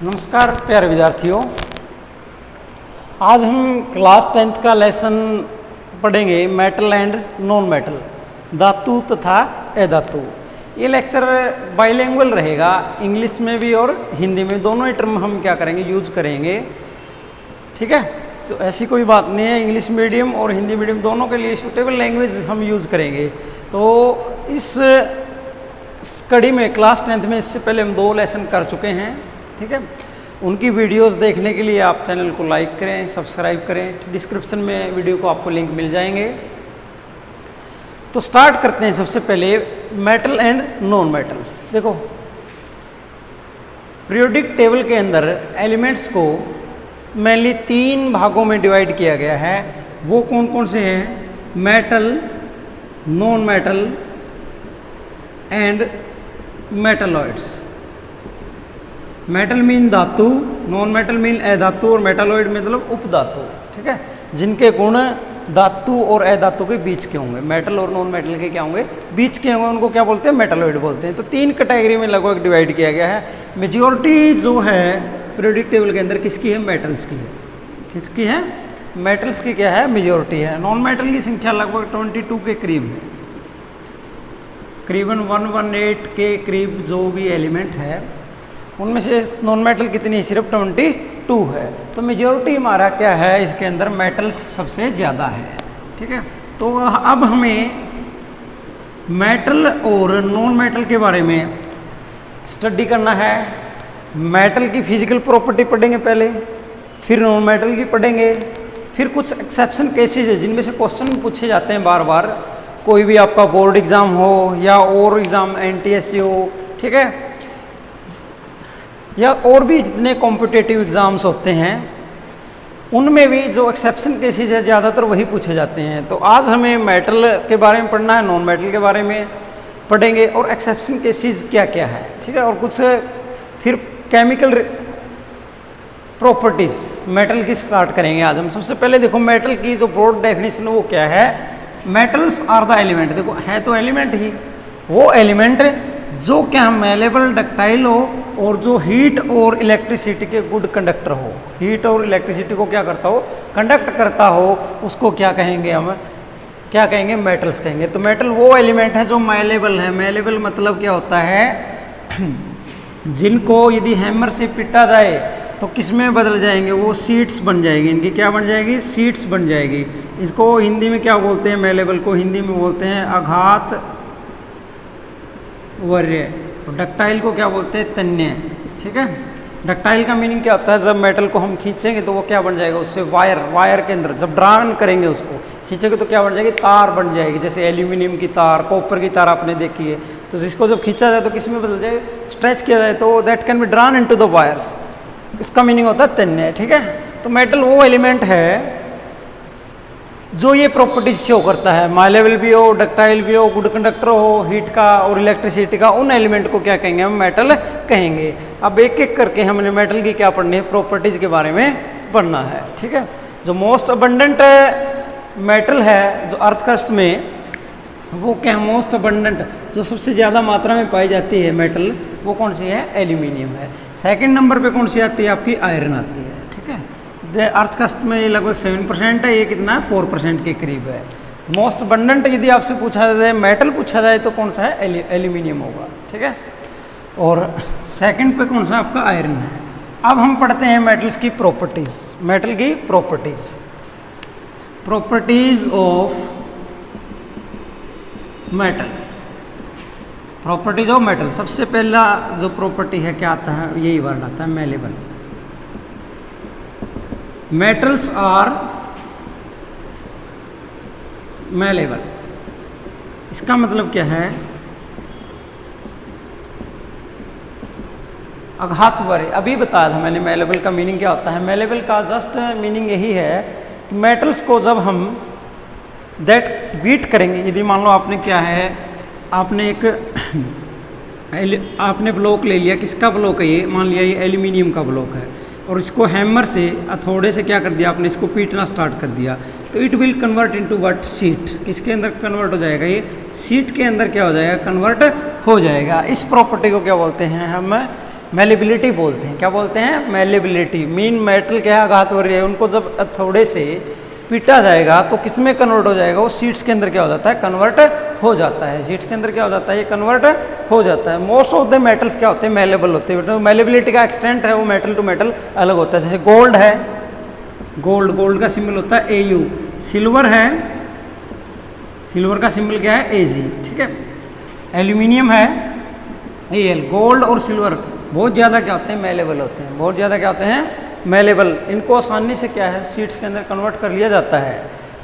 नमस्कार प्यारे विद्यार्थियों, आज हम क्लास 10th का लेसन पढ़ेंगे मेटल एंड नॉन मेटल, धातु तथा अधातु। ये लेक्चर बाइलिंगुअल रहेगा, इंग्लिश में भी और हिंदी में, दोनों ही टर्म हम क्या करेंगे, यूज करेंगे। ठीक है, तो ऐसी कोई बात नहीं है, इंग्लिश मीडियम और हिंदी मीडियम दोनों के लिए सूटेबल लैंग्वेज हम यूज़ करेंगे। तो इस कड़ी में क्लास 10th में इससे पहले हम 2 लेसन कर चुके हैं। ठीक है, उनकी वीडियोस देखने के लिए आप चैनल को लाइक करें, सब्सक्राइब करें, डिस्क्रिप्शन में वीडियो को आपको लिंक मिल जाएंगे। तो स्टार्ट करते हैं। सबसे पहले मेटल एंड नॉन मेटल्स। देखो, पीरियोडिक टेबल के अंदर एलिमेंट्स को मेनली 3 भागों में डिवाइड किया गया है। वो कौन कौन से हैं? Metal, non metal and metalloids. Metal mean धातु, नॉन मेटल मीन अधातु और मेटलॉइड मतलब उपधातु। ठीक है, जिनके गुण धातु और अधातु के बीच के होंगे, मेटल और नॉन मेटल के क्या होंगे, बीच के होंगे, उनको क्या बोलते हैं, मेटलॉइड बोलते हैं। तो 3 कैटेगरी में लगभग डिवाइड किया गया है। मेजॉरिटी जो है पीरियोडिक टेबल के अंदर किसकी है? मेटल्स की है। किसकी है? मेटल्स की क्या है? मेजॉरिटी है। नॉन मेटल की संख्या लगभग 22 के करीब है, करीबन 118 के करीब जो भी एलिमेंट है, उनमें से नॉन मेटल कितनी है? सिर्फ 22 है। तो मेजॉरिटी हमारा क्या है इसके अंदर? मेटल्स सबसे ज़्यादा है। ठीक है, तो अब हमें मेटल और नॉन मेटल के बारे में स्टडी करना है। मेटल की फिजिकल प्रॉपर्टी पढ़ेंगे पहले, फिर नॉन मेटल की पढ़ेंगे, फिर कुछ एक्सेप्शन केसेज है जिनमें से क्वेश्चन पूछे जाते हैं बार बार, कोई भी आपका बोर्ड एग्ज़ाम हो या और एग्ज़ाम NTSC हो। ठीक है, या और भी जितने कॉम्पिटिटिव एग्ज़ाम्स होते हैं उनमें भी जो एक्सेप्शन केसेज है ज़्यादातर वही पूछे जाते हैं। तो आज हमें मेटल के बारे में पढ़ना है, नॉन मेटल के बारे में पढ़ेंगे और एक्सेप्शन केसेज क्या क्या है। ठीक है, और कुछ फिर केमिकल प्रॉपर्टीज़ मेटल की स्टार्ट करेंगे आज हम। सबसे पहले देखो, मेटल की जो ब्रॉड डेफिनेशन है वो क्या है? Metals are the element. देखो, है तो एलिमेंट ही, वो एलिमेंट जो क्या मेलेबल, डक्टाइल हो और जो हीट और इलेक्ट्रिसिटी के गुड कंडक्टर हो। हीट और इलेक्ट्रिसिटी को क्या करता हो? कंडक्ट करता हो, उसको क्या कहेंगे हम? क्या कहेंगे? मेटल्स कहेंगे। तो मेटल वो एलिमेंट है जो मेलेबल है। मेलेबल मतलब क्या होता है? जिनको यदि हैमर से पिटा जाए तो किस में बदल जाएंगे? वो सीड्स बन जाएगी। इनकी क्या बन जाएगी? सीड्स बन जाएगी। इसको हिंदी में क्या बोलते हैं? मेलेबल को हिंदी में बोलते हैं आघात वर्य। डक्टाइल को क्या बोलते हैं? तन्य। ठीक है, डक्टाइल का मीनिंग क्या होता है? जब मेटल को हम खींचेंगे तो वो क्या बन जाएगा? उससे वायर, वायर के अंदर जब ड्रान करेंगे, उसको खींचेंगे तो क्या बन जाएगी? तार बन जाएगी। जैसे एल्यूमिनियम की तार, कॉपर की तार आपने देखी है। तो जिसको जब खींचा जाए तो किस में बदल जाए? स्ट्रेच किया जाए तो that can be drawn into the wires. इसका मीनिंग होता है तन्य। ठीक है, तो मेटल वो एलिमेंट है जो ये प्रॉपर्टीज शो करता है। माइलेबल भी हो, डक्टाइल भी हो, गुड कंडक्टर हो हीट का और इलेक्ट्रिसिटी का, उन एलिमेंट को क्या कहेंगे? हम मेटल कहेंगे। अब एक एक करके हमने मेटल की क्या पढ़नी है? प्रॉपर्टीज के बारे में पढ़ना है। ठीक है, जो मोस्ट अबंडेंट मेटल है जो अर्थ क्रस्ट में, वो क्या? मोस्ट अबंडेंट जो सबसे ज़्यादा मात्रा में पाई जाती है मेटल, वो कौन सी है? एल्यूमिनियम है। सेकेंड नंबर पर कौन सी आती है? आपकी आयरन आती है। ठीक है, अर्थ क्रस्ट में ये लगभग 7% है, ये कितना है? 4% के करीब है। मोस्ट अबंडेंट यदि आपसे पूछा जाए, मेटल पूछा जाए तो कौन सा है? एल्यूमिनियम होगा। ठीक है, और सेकंड पे कौन सा आपका? आयरन है। अब हम पढ़ते हैं मेटल्स की प्रॉपर्टीज। मेटल की properties, properties of metal. Properties of metal, सबसे पहला जो प्रॉपर्टी है क्या आता है? यही वर्ड आता है, मेलेबल। Metals are malleable. इसका मतलब क्या है? आघातवर्य। अभी बताया था मैंने मेलेबल का मीनिंग क्या होता है। मेलेबल का जस्ट मीनिंग यही है कि मेटल्स को जब हम दैट बीट करेंगे, यदि मान लो आपने क्या है, आपने एक आपने ब्लॉक ले लिया। किसका ब्लॉक है ये? मान लिया ये एल्यूमिनियम का ब्लॉक है, और इसको हैमर से हथौड़े से क्या कर दिया आपने? इसको पीटना स्टार्ट कर दिया। तो it will convert into what? Sheet. किसके अंदर कन्वर्ट हो जाएगा? ये शीट के अंदर क्या हो जाएगा? कन्वर्ट हो जाएगा। इस प्रॉपर्टी को क्या बोलते हैं हम? मेलेबिलिटी बोलते हैं। क्या बोलते हैं? मेलेबिलिटी। मीन मेटल क्या है? आघात हो रही है, उनको जब थोड़े से पीटा जाएगा तो किस में कन्वर्ट हो जाएगा? वो सीड्स के अंदर क्या हो जाता है? कन्वर्ट हो जाता है। सीड्स के अंदर क्या हो जाता है? ये कन्वर्ट हो जाता है। मोस्ट ऑफ द मेटल्स क्या होते हैं? मेलेबल होते हैं। मेलेबिलिटी का एक्सटेंट है वो मेटल टू मेटल अलग होता है। जैसे गोल्ड है, गोल्ड का सिंबल होता है AU। सिल्वर है, सिल्वर का सिंबल क्या है? AG। ठीक है। एल्यूमिनियम है AL। गोल्ड और सिल्वर बहुत ज़्यादा क्या होते हैं? मेलेबल होते हैं। बहुत ज़्यादा क्या होते हैं? मेलेबल। इनको आसानी से क्या है? सीड्स के अंदर कन्वर्ट कर लिया जाता है।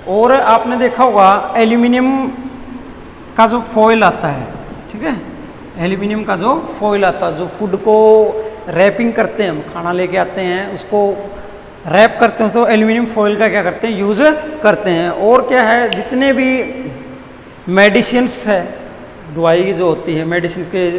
और आपने देखा होगा एल्यूमिनियम का जो फॉइल आता है, ठीक है, एल्यूमिनियम का जो फॉइल आता है, जो फूड को रैपिंग करते हैं, हम खाना लेके आते हैं उसको रैप करते हैं, तो एल्यूमिनियम फॉइल का क्या करते हैं? यूज़ करते हैं। और क्या है? जितने भी मेडिसिन्स है, दवाई की जो होती है, मेडिसिन के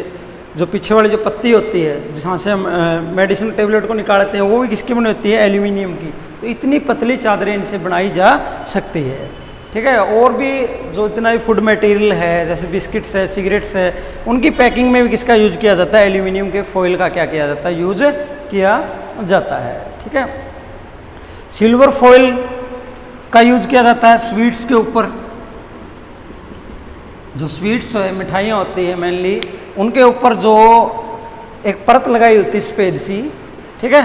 जो पीछे वाली जो पत्ती होती है जहाँ से हम मेडिसिन टेबलेट को निकालते हैं, वो भी किसकी बनी होती है? एल्यूमिनियम की। तो इतनी पतली चादरें इनसे बनाई जा सकती है। ठीक है। और भी जो इतना भी फूड मटेरियल है, जैसे बिस्किट्स है, सिगरेट्स है, उनकी पैकिंग में भी किसका यूज किया जाता है? एल्यूमिनियम के फॉइल का क्या किया जाता है? यूज किया जाता है। ठीक है। सिल्वर फॉइल का यूज किया जाता है स्वीट्स के ऊपर। जो स्वीट्स है, मिठाइयाँ होती है मेनली, उनके ऊपर जो एक परत लगाई होती है सफ़ेद सी, ठीक है,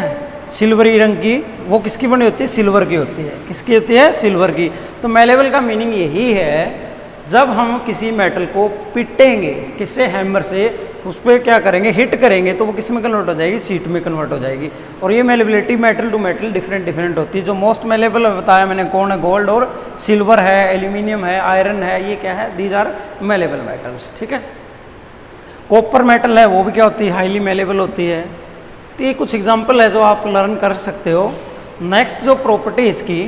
सिल्वरी रंग की, वो किसकी बनी होती है? सिल्वर की होती है। किसकी होती है? सिल्वर की। तो मेलेबल का मीनिंग यही है, जब हम किसी मेटल को पीटेंगे, किससे? हैमर से, उस पर क्या करेंगे? हिट करेंगे, तो वो किस में कन्वर्ट हो जाएगी? शीट में कन्वर्ट हो जाएगी। और ये malleability metal to metal different होती है। जो मोस्ट मेलेबल बताया मैंने कौन है? गोल्ड और सिल्वर है, एल्यूमिनियम है, आयरन है, ये क्या है? These are malleable metals. ठीक है। कॉपर मेटल है, वो भी क्या होती है? हाईली मेलेबल होती है। तो ये कुछ एग्जाम्पल है जो आप लर्न कर सकते हो। नेक्स्ट जो प्रॉपर्टी इसकी,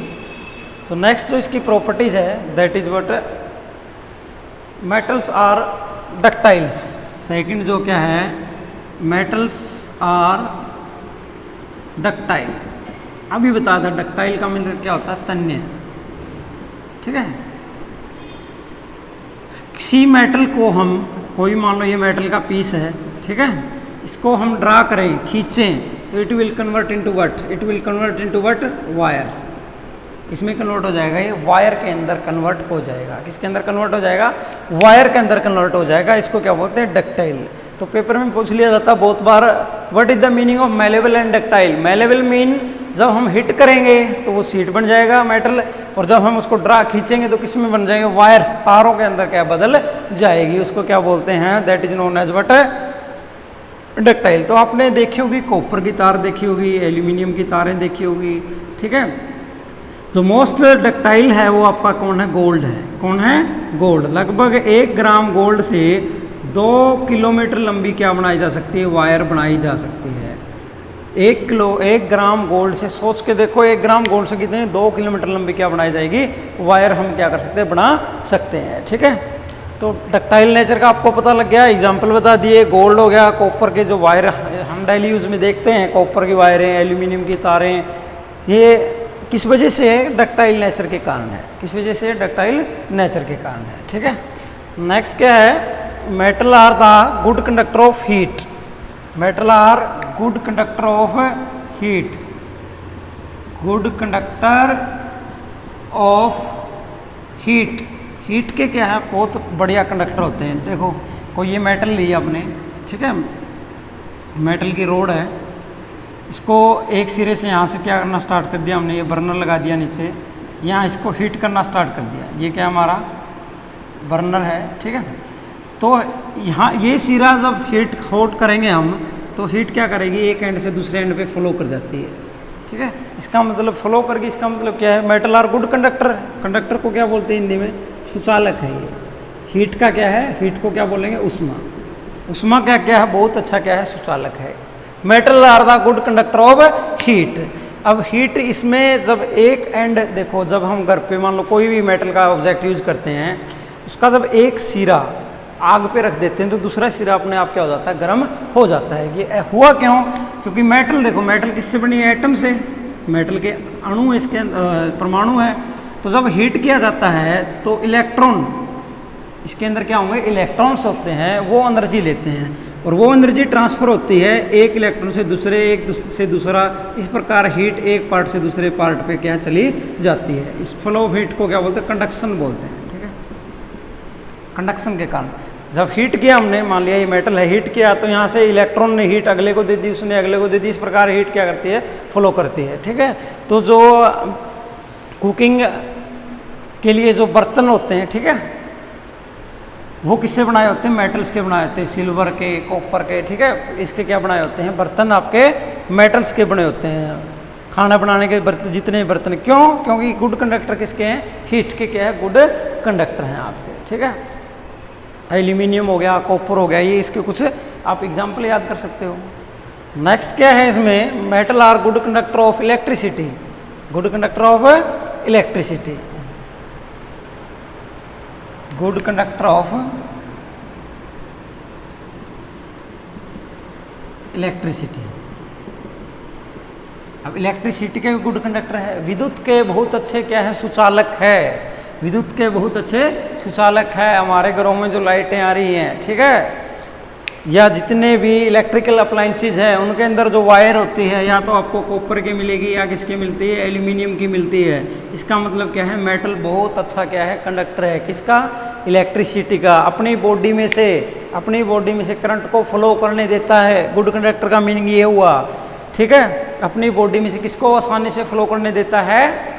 तो नेक्स्ट जो इसकी प्रॉपर्टीज है, that is what metals are ductiles. Second जो क्या है? Metals are ductile. अभी बताया था डक्टाइल का मतलब क्या होता है? तन्य। ठीक है। किसी मेटल को हम, कोई मान लो ये मेटल का पीस है, ठीक है, इसको हम ड्रा करें, खींचें, तो it will convert into what? It will convert into what? Wire. इसमें कन्वर्ट हो जाएगा, ये वायर के अंदर कन्वर्ट हो जाएगा। किसके अंदर कन्वर्ट हो जाएगा? वायर के अंदर कन्वर्ट हो जाएगा। इसको क्या बोलते हैं? डक्टाइल। तो पेपर में पूछ लिया जाता है बहुत बार, what is the meaning of malleable and ductile? Malleable mean जब हम हिट करेंगे तो वो शीट बन जाएगा मेटल, और जब हम उसको ड्रा खींचेंगे तो किस में बन जाएगा? वायर्स, तारों के अंदर क्या बदल जाएगी। उसको क्या बोलते हैं? That is known as what? Ductile. तो आपने देखी होगी कॉपर की तार देखी होगी, एल्यूमिनियम की तारें देखी होगी। ठीक है। तो मोस्ट डक्टाइल है वो आपका कौन है? गोल्ड है। कौन है? गोल्ड। लगभग 1 ग्राम गोल्ड से 2 किलोमीटर लंबी क्या बनाई जा सकती है? वायर बनाई जा सकती है। 1 ग्राम गोल्ड से, सोच के देखो, 1 ग्राम गोल्ड से कितने? 2 किलोमीटर लंबी क्या बनाई जाएगी? वायर हम क्या कर सकते हैं? बना सकते हैं। ठीक है। तो डक्टाइल नेचर का आपको पता लग गया, एग्जाम्पल बता दिए। गोल्ड हो गया, कॉपर के जो वायर हम डेली यूज़ में देखते हैं, कॉपर की वायरें, एल्यूमिनियम की तारें, ये किस वजह से है? डक्टाइल नेचर के कारण है। किस वजह से? डक्टाइल नेचर के कारण है। ठीक है। नेक्स्ट क्या है? Metal are the good conductor of heat. Metal are good conductor of heat. Good conductor of heat. Heat के क्या है? बहुत बढ़िया कंडक्टर होते हैं। देखो, कोई ये मेटल ली आपने, ठीक है, मेटल की रोड है, इसको एक सिरे से यहाँ से क्या करना स्टार्ट कर दिया हमने? ये बर्नर लगा दिया नीचे, यहाँ इसको हीट करना स्टार्ट कर दिया। ये क्या हमारा बर्नर है। ठीक है। तो यहाँ ये सिरा जब हॉट करेंगे हम, तो हीट क्या करेगी? एक एंड से दूसरे एंड पे फ्लो कर जाती है। ठीक है। इसका मतलब फ्लो करके, इसका मतलब क्या है? Metal are good conductor. Conductor को क्या बोलते हैं हिंदी में? सुचालक है ये। हीट का क्या है? हीट को क्या बोलेंगे? उष्मा। उष्मा क्या क्या है? बहुत अच्छा क्या है? सुचालक है। Metal are the good conductor of heat. अब हीट इसमें जब एक एंड, देखो, जब हम घर पे मान लो कोई भी मेटल का ऑब्जेक्ट यूज करते हैं, उसका जब एक सिरा आग पे रख देते हैं तो दूसरा सिरा अपने आप क्या हो जाता है? गर्म हो जाता है। ये हुआ क्यों? क्योंकि मेटल, देखो, मेटल किससे बनी है? एटम से। मेटल के अणु इसके परमाणु है। तो जब हीट किया जाता है तो इलेक्ट्रॉन, इसके अंदर क्या होंगे? इलेक्ट्रॉन्स होते हैं, वो एनर्जी लेते हैं, और वो एनर्जी ट्रांसफ़र होती है एक इलेक्ट्रॉन से दूसरे, से दूसरा, इस प्रकार हीट एक पार्ट से दूसरे पार्ट पे क्या चली जाती है। इस फ्लो ऑफ हीट को क्या बोलते हैं? कंडक्शन बोलते हैं। ठीक है, कंडक्शन के कारण जब हीट किया हमने, मान लिया ये मेटल है, हीट किया तो यहाँ से इलेक्ट्रॉन ने हीट अगले को दे दी, उसने अगले को दे दी, इस प्रकार हीट क्या करती है? फ्लो करती है। ठीक है, तो जो कुकिंग के लिए जो बर्तन होते हैं, ठीक है, वो किससे बनाए होते हैं? मेटल्स के बनाए होते हैं, सिल्वर के, कॉपर के। ठीक है, इसके क्या बनाए होते हैं? बर्तन आपके मेटल्स के बने होते हैं। खाना बनाने के बर्तन, जितने बर्तन, क्यों? क्योंकि गुड कंडक्टर किसके हैं? हीट के क्या है? गुड कंडक्टर हैं आपके। ठीक है, एल्यूमिनियम हो गया, कॉपर हो गया, ये इसके कुछ आप एग्जाम्पल याद कर सकते हो। नेक्स्ट क्या है इसमें? Metal are good conductor of electricity, good conductor of electricity, good conductor of electricity. अब इलेक्ट्रिसिटी के भी गुड कंडक्टर है। विद्युत के बहुत अच्छे क्या है? सुचालक है। विद्युत के बहुत अच्छे सुचालक है। हमारे घरों में जो लाइटें आ रही हैं, ठीक है, या जितने भी इलेक्ट्रिकल अप्लायंसेज हैं, उनके अंदर जो वायर होती है, या तो आपको कॉपर की मिलेगी, या किसकी मिलती है? एल्यूमिनियम की मिलती है। इसका मतलब क्या है? मेटल बहुत अच्छा क्या है? कंडक्टर है। किसका? इलेक्ट्रिसिटी का। अपनी बॉडी में से करंट को फ्लो करने देता है। गुड कंडक्टर का मीनिंग ये हुआ। ठीक है, अपनी बॉडी में से किसको आसानी से फ्लो करने देता है?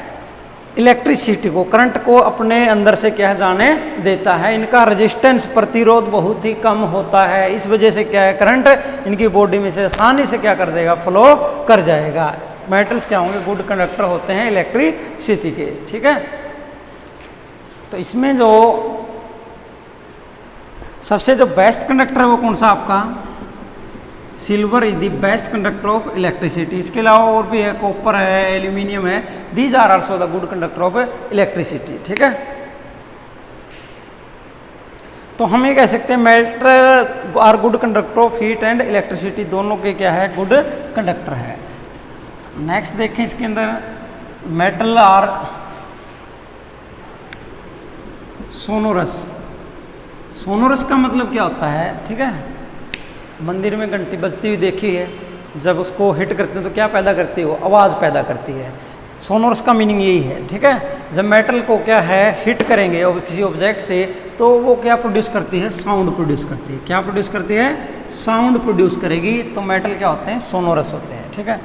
इलेक्ट्रिसिटी को, करंट को अपने अंदर से क्या जाने देता है। इनका रेजिस्टेंस, प्रतिरोध बहुत ही कम होता है। इस वजह से क्या है? करंट इनकी बॉडी में से आसानी से क्या कर देगा? फ्लो कर जाएगा। मेटल्स क्या होंगे? गुड कंडक्टर होते हैं इलेक्ट्रिसिटी के। ठीक है, तो इसमें जो सबसे जो बेस्ट कंडक्टर है वो कौन सा आपका? Silver is the best conductor of electricity. इसके अलावा और भी है, कॉपर है, एल्यूमिनियम है, these are also the good conductor of electricity. ठीक है, तो हम ये कह सकते हैं metal are good conductor of heat and electricity, दोनों के क्या है? गुड कंडक्टर है। नेक्स्ट देखें इसके अंदर, मेटल आर सोनोरस। सोनोरस का मतलब क्या होता है? ठीक है, मंदिर में घंटी बजती हुई देखी है, जब उसको हिट करते हैं तो क्या पैदा करती है? वो आवाज़ पैदा करती है। सोनोरस का मीनिंग यही है। ठीक है, जब मेटल को क्या है? हिट करेंगे और किसी ऑब्जेक्ट से, तो वो क्या प्रोड्यूस करती है? साउंड प्रोड्यूस करती है। क्या प्रोड्यूस करती है? साउंड प्रोड्यूस करेगी। तो मेटल क्या होते हैं? सोनोरस होते हैं। ठीक है,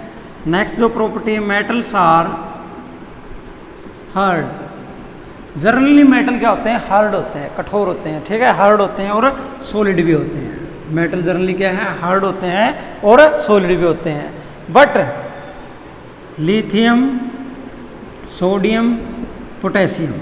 नेक्स्ट जो प्रॉपर्टी है, metals are hard. Generally metal क्या होते हैं? हार्ड होते हैं, कठोर होते हैं। ठीक है, हार्ड होते हैं और सॉलिड भी होते हैं। मेटल जनरली क्या है? हार्ड होते हैं और सॉलिड भी होते हैं। बट लिथियम, सोडियम, पोटेशियम,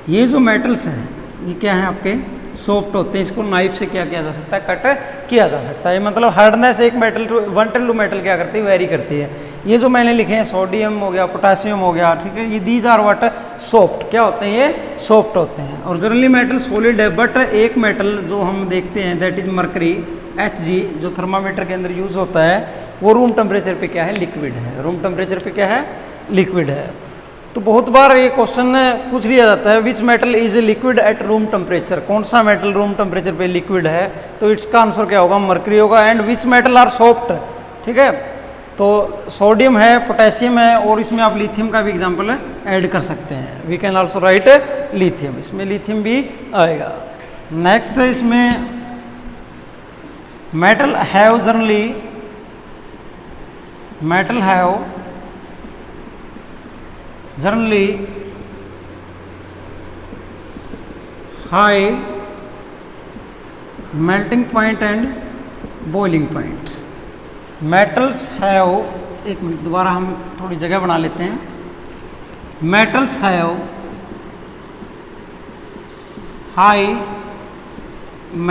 ये जो मेटल्स हैं, ये क्या है? आपके सॉफ्ट होते हैं। इसको नाइफ से क्या किया जा सकता है? कट किया जा सकता है। मतलब हार्डनेस एक metal to metal to metal क्या करती है? वेरी करती है। ये जो मैंने लिखे हैं, सोडियम हो गया, पोटेशियम हो गया, ठीक है, ये दीज आर व्हाट? सॉफ्ट। क्या होते हैं? ये सॉफ्ट होते हैं। और जनरली मेटल सॉलिड है। बट एक मेटल जो हम देखते हैं, दैट इज मरकरी, Hg, जो थर्मामीटर के अंदर यूज होता है, वो रूम टेम्परेचर पे क्या है? लिक्विड है। रूम टेम्परेचर पे क्या है? लिक्विड है। तो बहुत बार ये क्वेश्चन पूछ लिया जाता है, which metal is liquid at room temperature? कौन सा मेटल रूम टेम्परेचर पे लिक्विड है? तो इसका आंसर क्या होगा? मरकरी होगा। And which metal are soft? ठीक है, तो सोडियम है, पोटेशियम है, और इसमें आप लिथियम का भी एग्जांपल ऐड कर सकते हैं। We can also write lithium, इसमें लिथियम भी आएगा। नेक्स्ट इसमें metal have generally, metal have generally high melting point and boiling points. Metals have, एक मिनट दोबारा हम थोड़ी जगह बना लेते हैं। Metals have high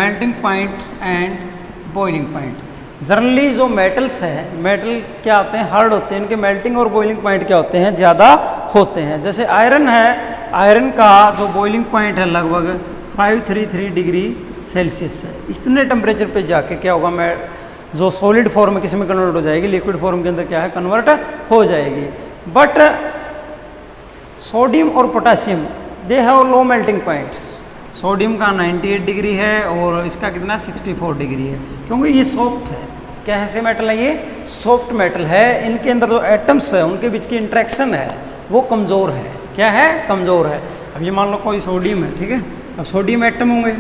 melting point and boiling point. Generally जो मेटल्स हैं, मेटल क्या होते हैं? हार्ड होते हैं। इनके मेल्टिंग और बॉइलिंग पॉइंट क्या होते हैं? ज़्यादा होते हैं। जैसे आयरन है, आयरन का जो बॉइलिंग पॉइंट है लगभग 533 डिग्री सेल्सियस है। इतने टेम्परेचर पे जाके क्या होगा? मैं जो सॉलिड फॉर्म किस में कन्वर्ट हो जाएगी? लिक्विड फॉर्म के अंदर क्या है? कन्वर्ट हो जाएगी। बट सोडियम और potassium, they have low melting points. Sodium का 98 डिग्री है और इसका कितना 64 डिग्री है, क्योंकि ये सॉफ्ट है। क्या ऐसे मेटल है, ये सॉफ्ट मेटल है। इनके अंदर जो एटम्स है उनके बीच की इंट्रैक्शन है वो कमज़ोर है। क्या है, कमज़ोर है। अब ये मान लो कोई सोडियम है, ठीक है, अब सोडियम एटम होंगे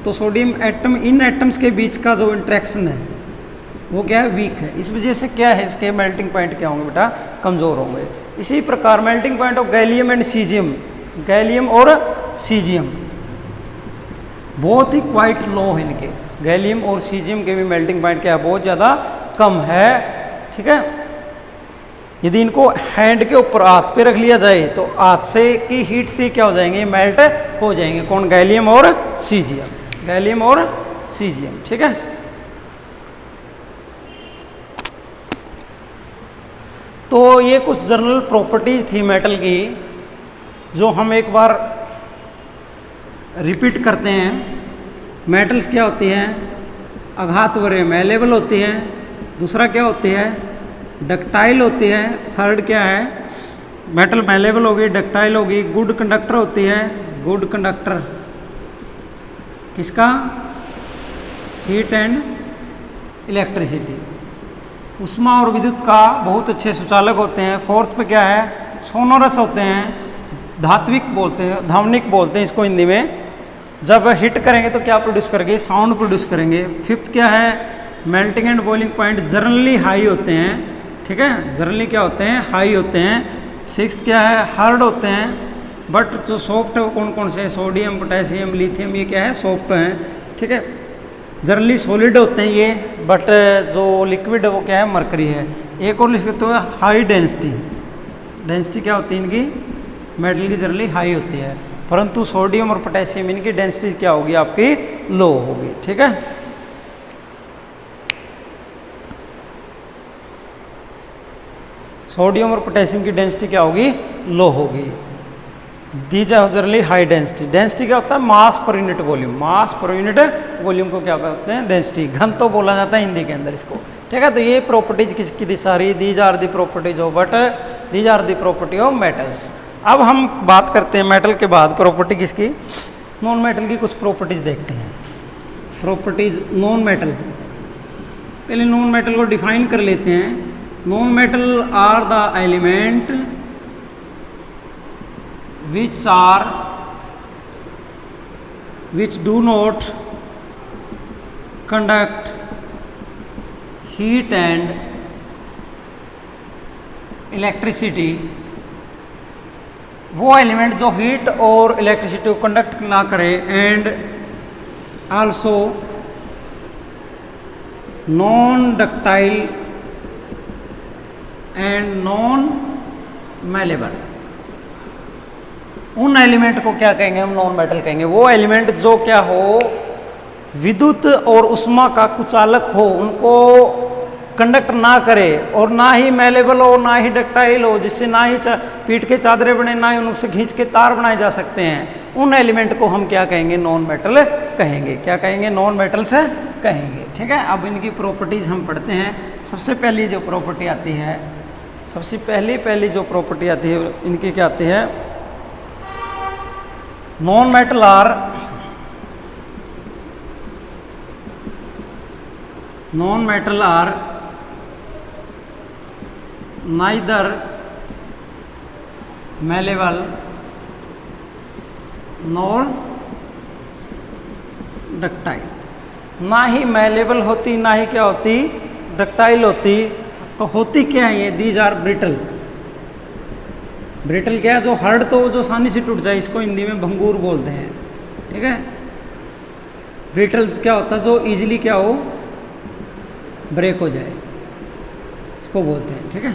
तो सोडियम एटम, इन एटम्स के बीच का जो इंट्रैक्शन है वो क्या है, वीक है। इस वजह से क्या है, इसके मेल्टिंग पॉइंट क्या होंगे बेटा, कमज़ोर होंगे। इसी प्रकार melting point of gallium and caesium, gallium और सीजियम बहुत ही क्वाइट लो है इनके। गैलियम और सीजियम के भी मेल्टिंग पॉइंट क्या है, बहुत ज़्यादा कम है, ठीक है। यदि इनको हैंड के ऊपर हाथ पे रख लिया जाए तो हाथ से की हीट से क्या हो जाएंगे, मेल्ट हो जाएंगे। कौन, गैलियम और सीजियम, गैलियम और सीजियम, ठीक है। तो ये कुछ जनरल प्रॉपर्टीज थी मेटल की जो हम एक बार रिपीट करते हैं। मेटल्स क्या होती हैं, आघातवर्य मैलेबल होती है। दूसरा क्या होती है, डक्टाइल होती है। थर्ड क्या है, मेटल मैलेबल होगी, डक्टाइल होगी। गुड कंडक्टर होती है, गुड कंडक्टर किसका, हीट एंड इलेक्ट्रिसिटी। उष्मा और विद्युत का बहुत अच्छे सुचालक होते हैं। फोर्थ पे क्या है, सोनोरस होते हैं, धात्विक बोलते हैं, धावनिक बोलते हैं इसको हिंदी में। जब हिट करेंगे तो क्या प्रोड्यूस करेंगे, साउंड प्रोड्यूस करेंगे। फिफ्थ क्या है, melting and boiling point generally high होते हैं, ठीक है, जनरली क्या होते हैं, हाई होते हैं। सिक्स्थ क्या है, हार्ड होते हैं, बट जो सॉफ्ट है वो कौन कौन से, सोडियम, पोटेशियम, लिथियम, ये क्या है, सॉफ्ट हैं, ठीक है। जनरली सॉलिड होते हैं ये, बट जो लिक्विड है वो क्या है, मरकरी है। एक और लिख सकते हो, हाई डेंसिटी। डेंसिटी क्या होती है इनकी, मेटल की जनरली हाई होती है, परंतु सोडियम और पोटेशियम इनकी डेंसिटी क्या होगी, आपकी लो होगी, ठीक है। सोडियम और पोटेशियम की डेंसिटी क्या होगी, लो होगी। These are generally high density. Density क्या होता है, मास पर यूनिट वॉल्यूम। मास पर यूनिट वॉल्यूम को क्या कहते हैं, डेंसिटी। घन तो बोला जाता है हिंदी के अंदर इसको, ठीक है। तो ये प्रॉपर्टीज किसकी थी सारी, these are the properties of but, these are the property of metals. अब हम बात करते हैं मेटल के बाद प्रॉपर्टी किसकी, नॉन मेटल की कुछ प्रॉपर्टीज देखते हैं। प्रॉपर्टीज नॉन मेटल, पहले नॉन मेटल को डिफाइन कर लेते हैं। Non metal are the element which do not conduct heat and electricity। वो एलिमेंट जो हीट और इलेक्ट्रिसिटी को कंडक्ट ना करे, and also non ductile and non malleable. उन एलिमेंट को क्या कहेंगे हम, नॉन मेटल कहेंगे। वो एलिमेंट जो क्या हो, विद्युत और उष्मा का कुचालक हो, उनको कंडक्ट ना करे, और ना ही मैलेबल हो, ना ही डक्टाइल हो, जिससे ना ही पीट के चादरें बने, ना ही उनसे खींच के तार बनाए जा सकते हैं। उन एलिमेंट को हम क्या कहेंगे, नॉन मेटल कहेंगे। क्या कहेंगे, नॉन मेटल से कहेंगे, ठीक है। अब इनकी प्रॉपर्टीज हम पढ़ते हैं। सबसे पहली जो प्रॉपर्टी आती है, सबसे पहली जो प्रॉपर्टी आती है इनकी क्या आती है, non metal are neither malleable nor ductile। ना ही मैलेबल होती, ना ही क्या होती, डक्टाइल होती। तो होती क्या है ये, दीज आर ब्रिटल। ब्रिटल क्या है, जो हार्ड तो जो आसानी से टूट जाए, इसको हिंदी में भंगूर बोलते हैं, ठीक है। ब्रिटल क्या होता है, जो इजीली क्या हो, ब्रेक हो जाए, इसको बोलते हैं, ठीक है।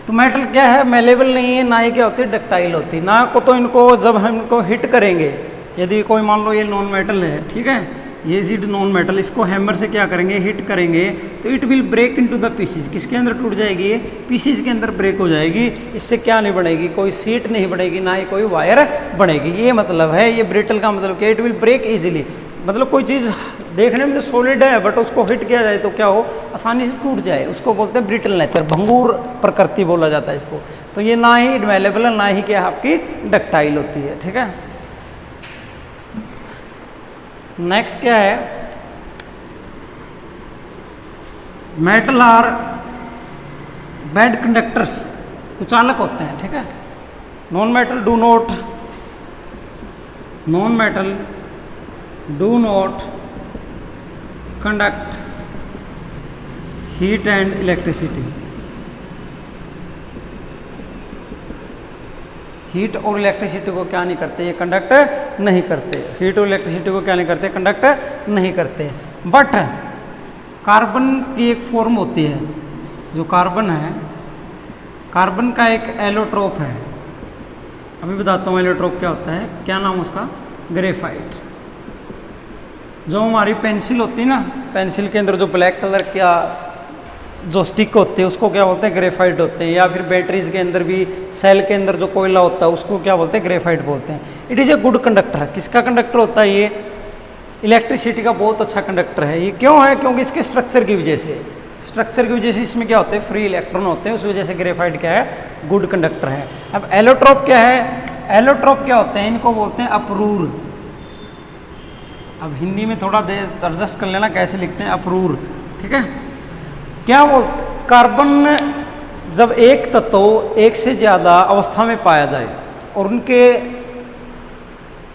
तो मेटल क्या है, मेलेबल नहीं है, ना ही क्या होती है, डक्टाइल होती। ना को तो इनको जब हम इनको हिट करेंगे, यदि कोई मान लो ये नॉन मेटल है, ठीक है, ये इज नॉन मेटल, इसको हैमर से क्या करेंगे, हिट करेंगे, तो it will break into the pieces. किसके अंदर टूट जाएगी, पीसीज के अंदर ब्रेक हो जाएगी। इससे क्या नहीं बनेगी, कोई सीट नहीं बनेगी, ना ही कोई वायर बनेगी। ये मतलब है, ये ब्रिटल का मतलब क्या, इट विल ब्रेक इजीली। मतलब कोई चीज़ देखने में तो सॉलिड है, बट उसको हिट किया जाए तो क्या हो, आसानी से टूट जाए, उसको बोलते हैं ब्रिटल नेचर, भंगूर प्रकृति बोला जाता है इसको। तो ये ना ही मैलेबल है, ना ही क्या आपकी डक्टाइल होती है, ठीक है। नेक्स्ट क्या है, मेटल आर बैड कंडक्टर्स, कुचालक होते हैं, ठीक है। Non metal do not conduct heat and electricity. Heat और इलेक्ट्रिसिटी को क्या नहीं करते, ये कंडक्ट नहीं करते। हीट और इलेक्ट्रिसिटी को क्या नहीं करते, कंडक्ट नहीं करते। बट कार्बन की एक फॉर्म होती है, जो कार्बन है, कार्बन का एक एलोट्रोप है। अभी बताता हूँ एलोट्रोप क्या होता है, क्या नाम उसका, ग्रेफाइट। जो हमारी पेंसिल होती है ना, पेंसिल के अंदर जो ब्लैक कलर का जो स्टिक होते हैं उसको क्या बोलते हैं, ग्रेफाइट होते हैं। या फिर बैटरीज के अंदर भी सेल के अंदर जो कोयला होता है उसको क्या बोलते हैं, ग्रेफाइट बोलते हैं। It is a good conductor. किसका कंडक्टर होता है ये, इलेक्ट्रिसिटी का बहुत अच्छा कंडक्टर है। ये क्यों है, क्योंकि इसके स्ट्रक्चर की वजह से इसमें क्या होते हैं, फ्री इलेक्ट्रॉन होते हैं, उस वजह से ग्रेफाइट क्या है, गुड कंडक्टर है। अब एलोट्रोप क्या है, एलोट्रोप क्या होते हैं, इनको बोलते हैं अप्रूर। अब हिंदी में थोड़ा एडजस्ट कर लेना कैसे लिखते हैं, अप्रूर, ठीक है। क्या बोलते, कार्बन जब एक तत्व एक से ज़्यादा अवस्था में पाया जाए और उनके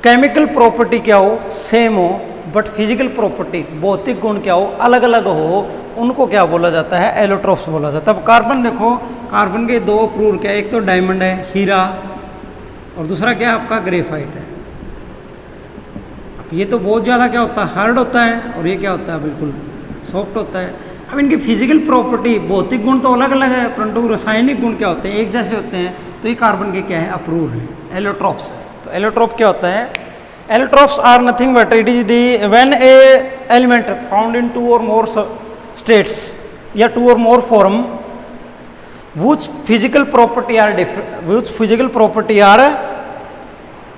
केमिकल प्रॉपर्टी क्या हो, सेम हो, बट फिजिकल प्रॉपर्टी, भौतिक गुण क्या हो, अलग अलग हो, उनको क्या बोला जाता है, एलोट्रोप्स बोला जाता है। अब कार्बन देखो, कार्बन के दो अप्रूर क्या है, एक तो डायमंड है, हीरा, और दूसरा क्या है आपका, ग्रेफाइट है। अब ये तो बहुत ज़्यादा क्या होता है, हार्ड होता है, और ये क्या होता है, बिल्कुल सॉफ्ट होता है। अब इनकी फिजिकल प्रॉपर्टी, भौतिक गुण तो अलग अलग है, परंतु रासायनिक गुण क्या होते हैं, एक जैसे होते हैं। तो ये कार्बन के क्या है, अप्रूर है, एलोट्रोप्स है। तो एलोट्रोप क्या होता है, allotropes are nothing but it is the when a element found in 2 और मोर स्टेट्स या 2 और more form which physical property are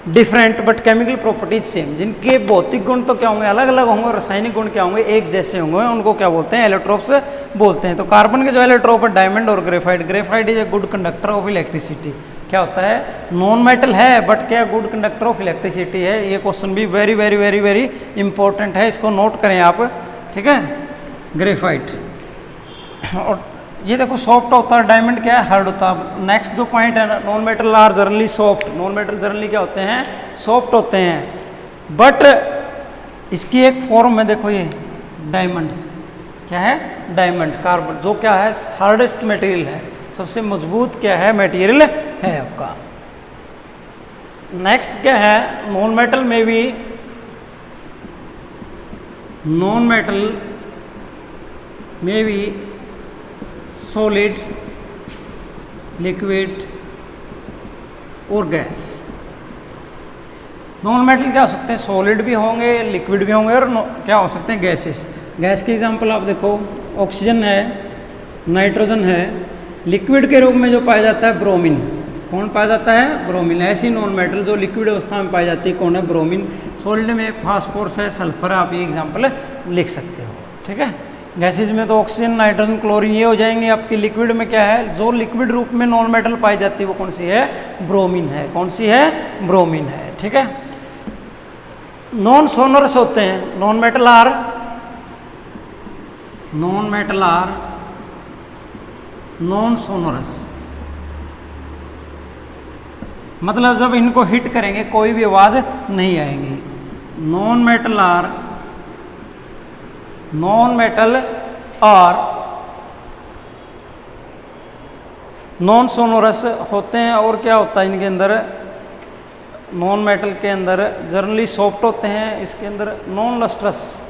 different but chemical properties same. जिनके भौतिक गुण तो क्या होंगे, अलग अलग होंगे, रासायनिक गुण क्या होंगे, एक जैसे होंगे, उनको क्या बोलते हैं, एलोट्रोप्स बोलते हैं। तो कार्बन के जो एलोट्रोप है, डायमंड और graphite, graphite is a good conductor of electricity. क्या होता है, नॉन मेटल है बट क्या गुड कंडक्टर ऑफ इलेक्ट्रिसिटी है। ये क्वेश्चन भी very very very very important है, इसको नोट करें आप, ठीक है। ग्रेफाइट, और ये देखो सॉफ्ट होता है, डायमंड क्या है, हार्ड होता है। नेक्स्ट जो पॉइंट है, non metal are generally soft, non metal generally क्या होते हैं, सॉफ्ट होते हैं। बट इसकी एक फॉर्म है, देखो ये डायमंड, क्या है, डायमंड, कार्बन जो क्या है, हार्डेस्ट मटेरियल है, सबसे मजबूत क्या है, मटेरियल है आपका। नेक्स्ट क्या है, नॉन मेटल में भी, नॉन मेटल में भी सॉलिड, लिक्विड और गैस। नॉन मेटल क्या हो सकते हैं, सॉलिड भी होंगे, लिक्विड भी होंगे, और क्या हो सकते हैं, गैसेस। गैस के एग्जांपल आप देखो, ऑक्सीजन है, नाइट्रोजन है। लिक्विड के रूप में जो पाया जाता है, ब्रोमीन। कौन पाया जाता है, ब्रोमीन। ऐसी नॉन मेटल जो लिक्विड अवस्था में पाई जाती है, कौन है, ब्रोमीन। सॉलिड में फास्फोरस है, सल्फर है, आप ये एग्जाम्पल लिख सकते हो, ठीक है। गैसेज में तो ऑक्सीजन, नाइट्रोजन, क्लोरीन ये हो जाएंगे आपकी। लिक्विड में क्या है, जो लिक्विड रूप में नॉन मेटल पाई जाती है वो कौन सी है, ब्रोमीन है। कौन सी है, ब्रोमीन है, ठीक है। नॉन सोनरस होते हैं, non metal are non sonorous, मतलब जब इनको हिट करेंगे कोई भी आवाज नहीं आएगी। Non metal are non sonorous होते हैं। और क्या होता है इनके अंदर, नॉन मेटल के अंदर जनरली सॉफ्ट होते हैं, इसके अंदर नॉन लस्ट्रस,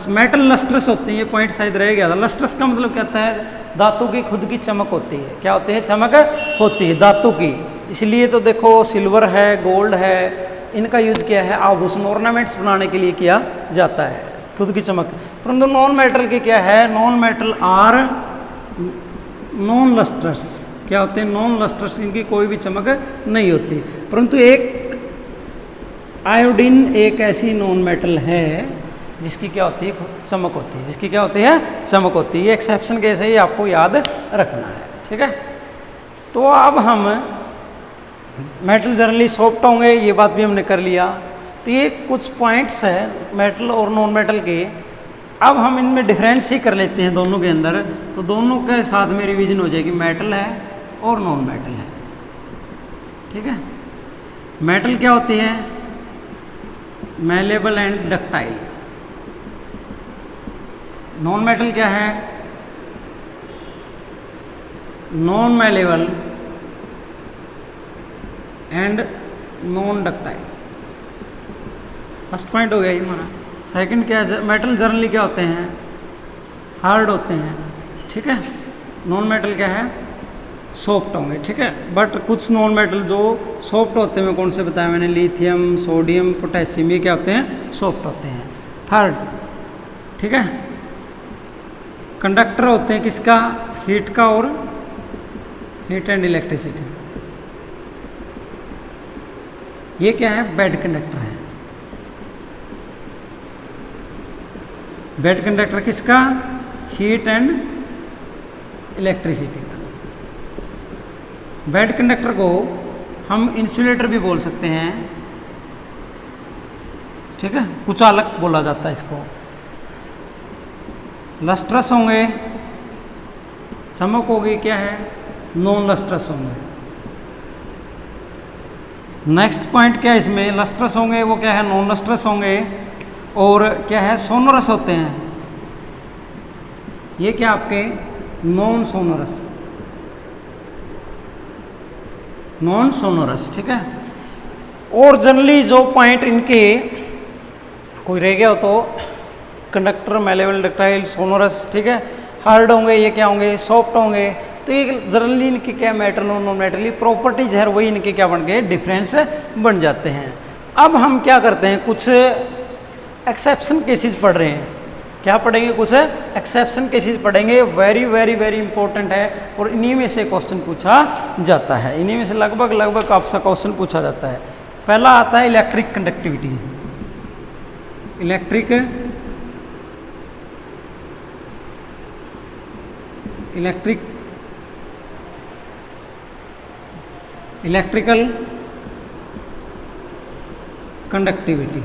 मेटल लस्ट्रस होते हैं। ये पॉइंट शायद रह गया था। लस्ट्रस का मतलब क्या होता है, धातु की खुद की चमक होती है। क्या होती है, चमक होती है धातु की। इसलिए तो देखो सिल्वर है, गोल्ड है, इनका यूज किया है आभूषण, ऑर्नामेंट्स बनाने के लिए किया जाता है, खुद की चमक। परंतु नॉन मेटल के क्या है, non metal are non lustrous. क्या होते हैं, नॉन लस्ट्रस, इनकी कोई भी चमक नहीं होती। परंतु एक आयोडीन एक ऐसी नॉन मेटल है जिसकी क्या होती है, चमक होती है, जिसकी क्या होती है, चमक होती है। ये एक्सेप्शन कैसे ही आपको याद रखना है, ठीक है। तो अब हम मेटल जनरली सॉफ्ट होंगे, ये बात भी हमने कर लिया। तो ये कुछ पॉइंट्स है मेटल और नॉन मेटल के। अब हम इनमें डिफरेंस ही कर लेते हैं दोनों के अंदर, तो दोनों के साथ में रिवीजन हो जाएगी, मेटल है और नॉन मेटल है। ठीक है, मेटल क्या होती है? Malleable and ductile. Non metal क्या है? Non malleable and non ductile. First point हो गया ये हमारा। सेकंड क्या है? मेटल जनरली क्या होते हैं? हार्ड होते हैं। ठीक है, नॉन मेटल क्या है? सॉफ्ट होंगे। ठीक है, बट कुछ नॉन मेटल जो सॉफ्ट होते हैं, कौन से बताया मैंने? लिथियम, सोडियम, पोटेशियम, ये क्या होते हैं? सॉफ्ट होते हैं। थर्ड, ठीक है, कंडक्टर होते हैं किसका? हीट का और हीट एंड इलेक्ट्रिसिटी। ये क्या है? बेड कंडक्टर है। बेड कंडक्टर किसका? हीट एंड इलेक्ट्रिसिटी का। बेड कंडक्टर को हम इंसुलेटर भी बोल सकते हैं। ठीक है, कुचालक बोला जाता है इसको। लस्ट्रस होंगे, चमक होगी, क्या है? नॉन लस्ट्रस होंगे। नेक्स्ट पॉइंट क्या है इसमें? लस्ट्रस होंगे, वो क्या है? नॉन लस्ट्रस होंगे। और क्या है? सोनोरस होते हैं। ये क्या आपके? Non sonorous, non sonorous. ठीक है, और जनरली जो पॉइंट इनके कोई रह गया हो तो कंडक्टर, मैलेबल, डक्टाइल, सोनोरस। ठीक है, हार्ड होंगे, ये क्या होंगे? सॉफ्ट होंगे। तो ये जनरली इनके क्या? मेटल और नॉन मेटल, ये प्रॉपर्टीज है, वही इनके क्या बन गए? डिफरेंस बन जाते हैं। अब हम क्या करते हैं? कुछ एक्सेप्शन केसेस पढ़ रहे हैं। क्या पढ़ेंगे? कुछ एक्सेप्शन केसेस पढ़ेंगे। वेरी वेरी वेरी इंपॉर्टेंट है, और इन्हीं में से क्वेश्चन पूछा जाता है। इन्हीं में से लगभग आपसे क्वेश्चन पूछा जाता है। पहला आता है इलेक्ट्रिक कंडक्टिविटी। Electrical conductivity.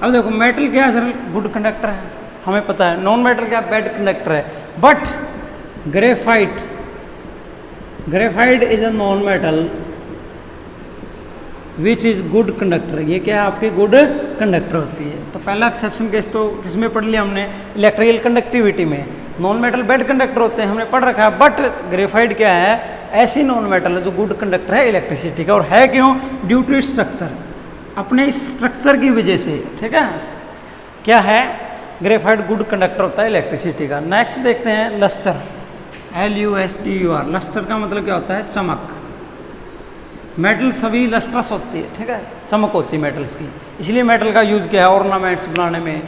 अब देखो, मेटल क्या है? सर गुड कंडक्टर है, हमें पता है। नॉन मेटल क्या? बैड कंडक्टर है। But graphite is a non metal which is good conductor. ये क्या है? आपकी गुड कंडक्टर होती है। तो पहला एक्सेप्शन केस तो किसमें पढ़ लिया हमने? इलेक्ट्रिकल कंडक्टिविटी में। नॉन मेटल बैड कंडक्टर होते हैं, हमने पढ़ रखा है। बट ग्रेफाइट क्या है? ऐसी नॉन मेटल है जो गुड कंडक्टर है इलेक्ट्रिसिटी का। और है क्यों? ड्यू टू स्ट्रक्चर, अपने स्ट्रक्चर की वजह से। ठीक है, क्या है? ग्रेफाइट गुड कंडक्टर होता है इलेक्ट्रिसिटी का। नेक्स्ट देखते हैं लस्टर, LUSTUR। लस्टर का मतलब क्या होता है? चमक। मेटल सभी लस्ट्रस होती है। ठीक है, चमक होती है मेटल्स की, इसलिए मेटल का यूज़ किया है ऑर्नामेंट्स बनाने में।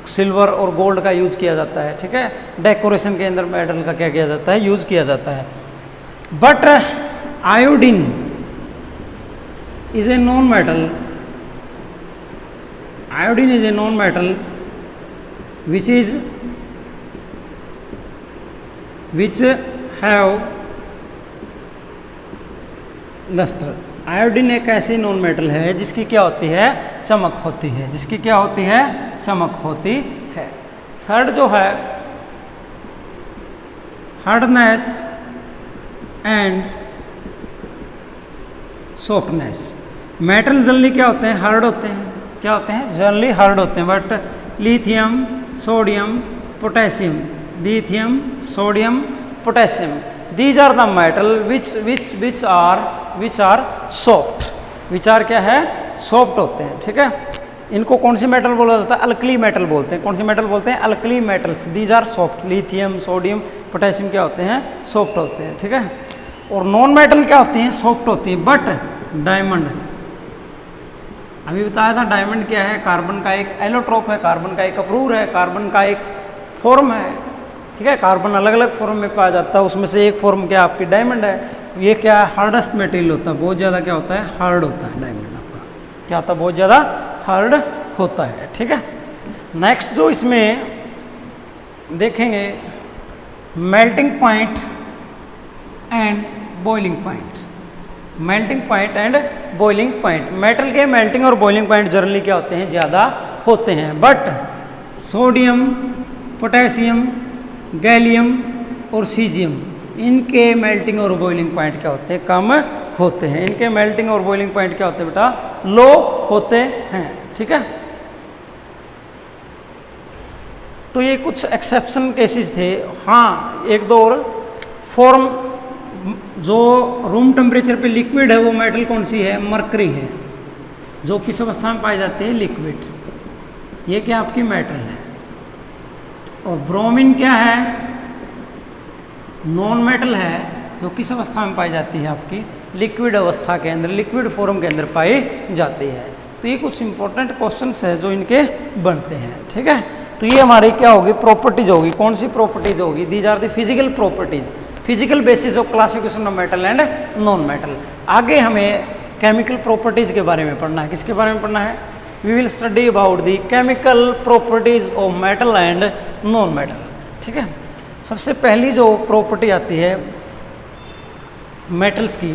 सिल्वर और गोल्ड का यूज़ किया जाता है। ठीक है, डेकोरेशन के अंदर मेटल का क्या किया जाता है? यूज़ किया जाता है। But iodine is a non metal. Iodine is a non-metal which have luster। Iodine एक ऐसी नॉन मेटल है जिसकी क्या होती है? चमक होती है। जिसकी क्या होती है? चमक होती है। थर्ड जो है hardness and softness. Metal generally क्या होते हैं? हार्ड होते हैं। क्या होते हैं? जनरली हार्ड होते हैं। But lithium, sodium, potassium, lithium, sodium, potassium, these are the metal which are soft. Which are क्या है? सॉफ्ट होते हैं। ठीक है, इनको कौन सी मेटल बोला जाता है? अल्कली मेटल बोलते हैं। कौन सी मेटल बोलते हैं? Alkali metals. These are soft. Lithium, sodium, potassium क्या होते हैं? सॉफ्ट होते हैं। ठीक है, और नॉन मेटल क्या होती हैं? सॉफ्ट होती हैं। बट डायमंड, अभी बताया था डायमंड क्या है? कार्बन का एक एलोट्रोप है, कार्बन का एक अप्रूर है, कार्बन का एक फॉर्म है। ठीक है, कार्बन अलग अलग फॉर्म में पाया जाता है, उसमें से एक फॉर्म क्या आपकी डायमंड है। ये क्या है? हार्डेस्ट मटेरियल होता है, बहुत ज़्यादा क्या होता है? हार्ड होता है डायमंड आपका। क्या होता है? बहुत ज़्यादा हार्ड होता है। ठीक है, नेक्स्ट जो इसमें देखेंगे melting point and boiling point. Melting point and boiling point. Metal के मेल्टिंग और बॉइलिंग पॉइंट जनरली क्या होते हैं, ज़्यादा होते हैं, बट सोडियम, पोटेशियम, गैलियम और सीजियम, इनके मेल्टिंग और बॉइलिंग पॉइंट क्या होते हैं, कम होते हैं। इनके मेल्टिंग और बॉइलिंग पॉइंट क्या होते हैं बेटा, लो होते हैं। ठीक है, तो ये कुछ एक्सेप्शन केसेस थे। हाँ, एक दो और फॉर्म, जो रूम टेम्परेचर पे लिक्विड है वो मेटल कौन सी है, मरकरी है, जो किस अवस्था में पाई जाती है, लिक्विड। ये क्या आपकी मेटल है। और ब्रोमीन क्या है, नॉन मेटल है, जो किस अवस्था में पाई जाती है, आपकी लिक्विड अवस्था के अंदर, लिक्विड फॉर्म के अंदर पाई जाती है। तो ये कुछ इंपॉर्टेंट क्वेश्चंस है जो इनके बनते हैं। ठीक है, तो ये हमारी क्या होगी, प्रॉपर्टीज होगी। कौन सी प्रॉपर्टीज होगी, these are the physical properties, physical basis of classification of metal and non metal. आगे हमें केमिकल प्रॉपर्टीज के बारे में पढ़ना है। किसके बारे में पढ़ना है, we will study about the chemical properties of metal and non metal. ठीक है, सबसे पहली जो प्रॉपर्टी आती है मेटल्स की,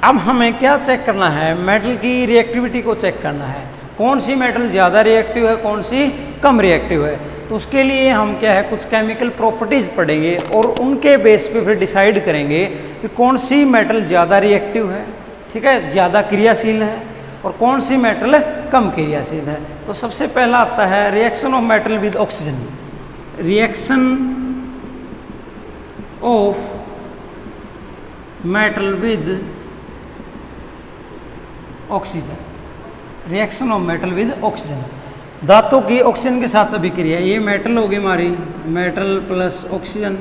अब हमें क्या चेक करना है, मेटल की रिएक्टिविटी को चेक करना है, कौन सी मेटल ज़्यादा रिएक्टिव है, कौन सी कम रिएक्टिव है। तो उसके लिए हम क्या है, कुछ केमिकल प्रॉपर्टीज़ पढ़ेंगे और उनके बेस पे फिर डिसाइड करेंगे कि कौन सी मेटल ज़्यादा रिएक्टिव है, ठीक है, ज़्यादा क्रियाशील है, और कौन सी मेटल कम क्रियाशील है। तो सबसे पहला आता है reaction of metal with oxygen. Reaction of metal with oxygen, reaction of metal with oxygen, धातु की ऑक्सीजन के साथ अभिक्रिया। ये मेटल होगी हमारी, metal plus oxygen,